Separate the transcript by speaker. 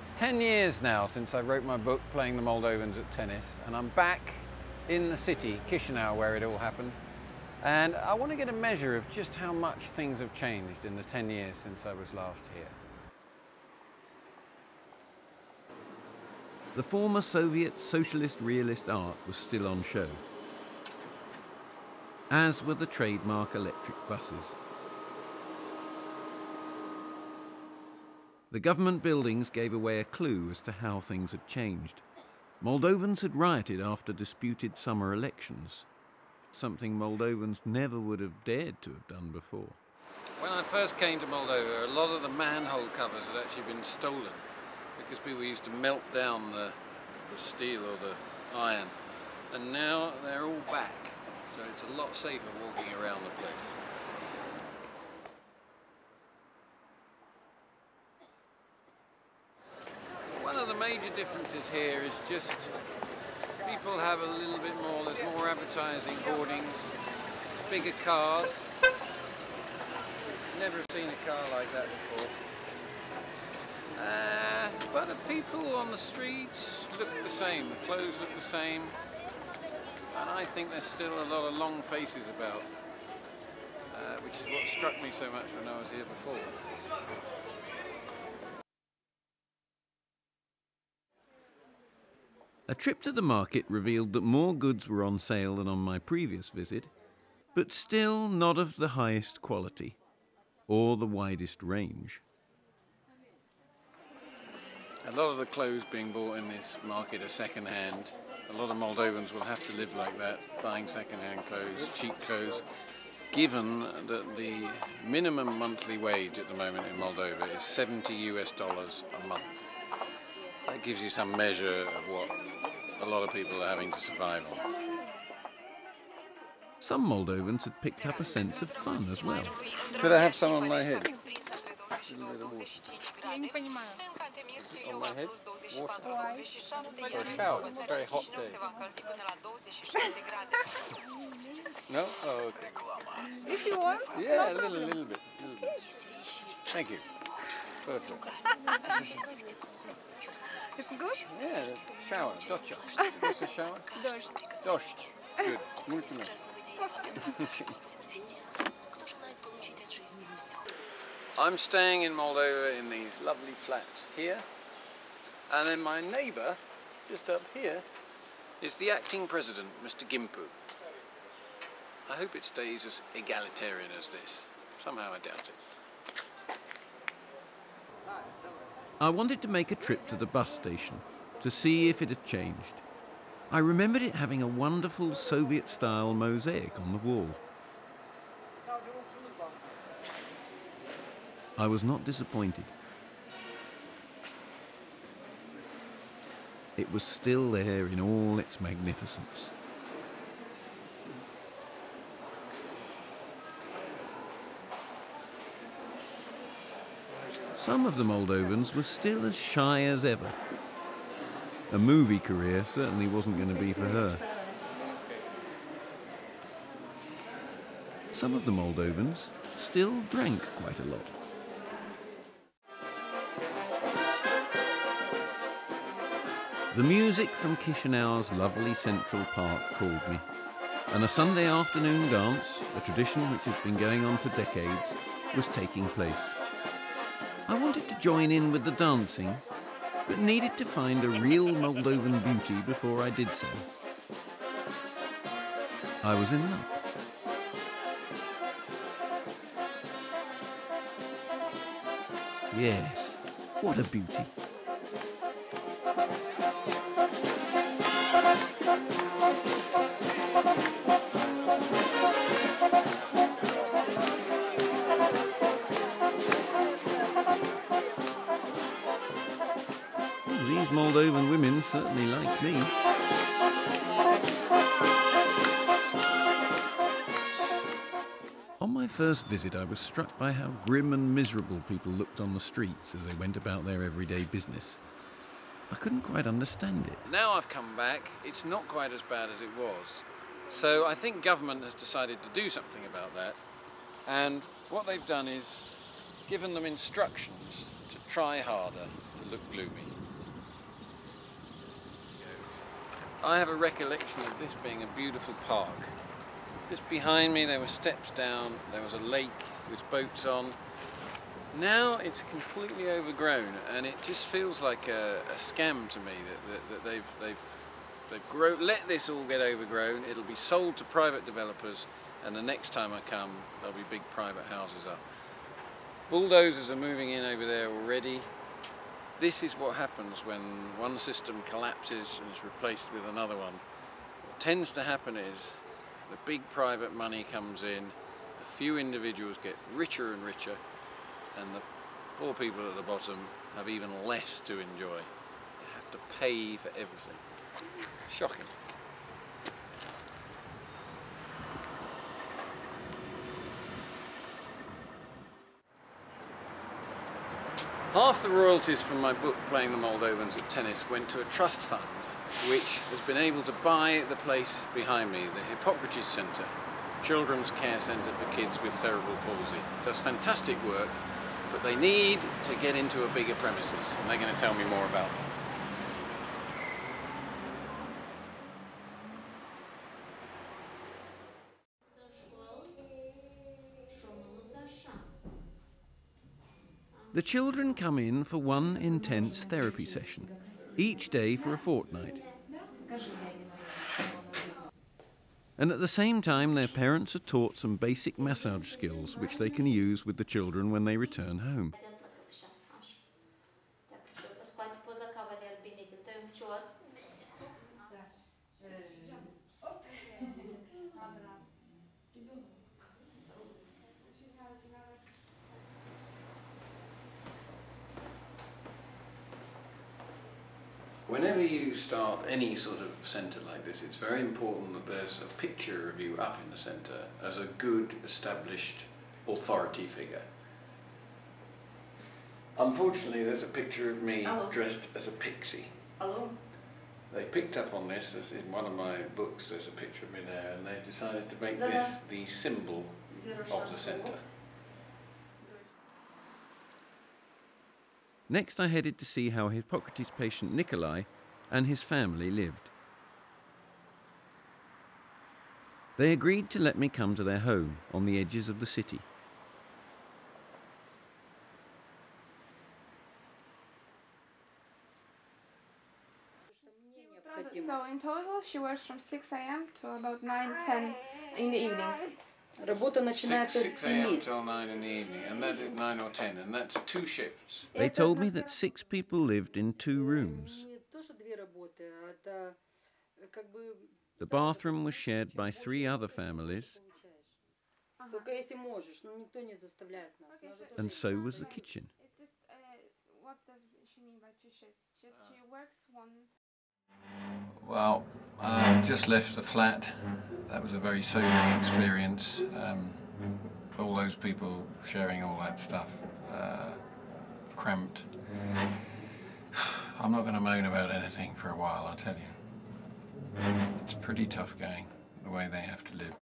Speaker 1: It's 10 years now since I wrote my book, Playing the Moldovans at Tennis, and I'm back in the city, Chisinau, where it all happened. And I want to get a measure of just how much things have changed in the 10 years since I was last here.
Speaker 2: The former Soviet socialist realist art was still on show, as were the trademark electric buses. The government buildings gave away a clue as to how things had changed. Moldovans had rioted after disputed summer elections, something Moldovans never would have dared to have done before.
Speaker 1: When I first came to Moldova, a lot of the manhole covers had actually been stolen because people used to melt down the steel or the iron. And now they're all back, so it's a lot safer walking around the place. One of the major differences here is just people have a little bit more, there's more advertising, hoardings, bigger cars. Never seen a car like that before. But the people on the streets look the same, the clothes look the same. And I think there's still a lot of long faces about, which is what struck me so much when I was here before.
Speaker 2: A trip to the market revealed that more goods were on sale than on my previous visit, but still not of the highest quality or the widest range.
Speaker 1: A lot of the clothes being bought in this market are second-hand. A lot of Moldovans will have to live like that, buying second-hand clothes, cheap clothes, given that the minimum monthly wage at the moment in Moldova is $70 a month. That gives you some measure of what a lot of people are having to survive on.
Speaker 2: Some Moldovans had picked up a sense of fun as well.
Speaker 1: Could I have some on my head? On my head? Water? Or a shower? It's a very hot day. No? Oh, okay.
Speaker 3: If you want?
Speaker 1: Yeah, a little bit. Thank you. Perfect.
Speaker 3: It's good?
Speaker 1: Yeah, shower, docha. What's a shower?
Speaker 3: Дождь.
Speaker 1: Dost. Good. Mulțumesc. I'm staying in Moldova in these lovely flats here, and then my neighbour, just up here, is the acting president, Mr. Gimpu. I hope it stays as egalitarian as this. Somehow I doubt it.
Speaker 2: I wanted to make a trip to the bus station to see if it had changed. I remembered it having a wonderful Soviet-style mosaic on the wall. I was not disappointed. It was still there in all its magnificence. Some of the Moldovans were still as shy as ever. A movie career certainly wasn't going to be for her. Some of the Moldovans still drank quite a lot. The music from Chisinau's lovely Central Park called me, and a Sunday afternoon dance, a tradition which has been going on for decades, was taking place. I wanted to join in with the dancing, but needed to find a real Moldovan beauty before I did so. I was in luck. Yes, what a beauty. These Moldovan women certainly like me. On my first visit, I was struck by how grim and miserable people looked on the streets as they went about their everyday business. I couldn't quite understand it.
Speaker 1: Now I've come back, it's not quite as bad as it was. So I think government has decided to do something about that. And what they've done is given them instructions to try harder, to look gloomy. I have a recollection of this being a beautiful park. Just behind me there were steps down, there was a lake with boats on. Now it's completely overgrown, and it just feels like a scam to me that they've let this all get overgrown. It'll be sold to private developers, and the next time I come there'll be big private houses up. Bulldozers are moving in over there already. This is what happens when one system collapses and is replaced with another one. What tends to happen is the big private money comes in, a few individuals get richer and richer, and the poor people at the bottom have even less to enjoy. They have to pay for everything. It's shocking. Half the royalties from my book Playing the Moldovans at Tennis went to a trust fund which has been able to buy the place behind me, the Hippocrates Centre, children's care centre for kids with cerebral palsy. It does fantastic work, but they need to get into a bigger premises, and they're going to tell me more about that.
Speaker 2: The children come in for one intense therapy session, each day for a fortnight. And at the same time, their parents are taught some basic massage skills which they can use with the children when they return home.
Speaker 1: Whenever you start any sort of centre like this, it's very important that there's a picture of you up in the centre as a good, established authority figure. Unfortunately, there's a picture of me dressed as a pixie.
Speaker 3: Hello.
Speaker 1: They picked up on this, as in one of my books there's a picture of me there, and they decided to make this the symbol of the centre.
Speaker 2: Next I headed to see how Hippocrates patient Nikolai and his family lived. They agreed to let me come to their home on the edges of the city.
Speaker 3: So in total she works from 6 a.m. to about 9-10 in the evening.
Speaker 1: 6 a.m. till 9 in the evening, and that is 9 or 10, and that's 2 shifts.
Speaker 2: They told me that 6 people lived in 2 rooms. The bathroom was shared by 3 other families, and so was the kitchen.
Speaker 3: What does she mean by 2 shifts? Just she works one.
Speaker 1: Well, I just left the flat. That was a very sobering experience. All those people sharing all that stuff, cramped. I'm not going to moan about anything for a while, I'll tell you. It's pretty tough going, the way they have to live.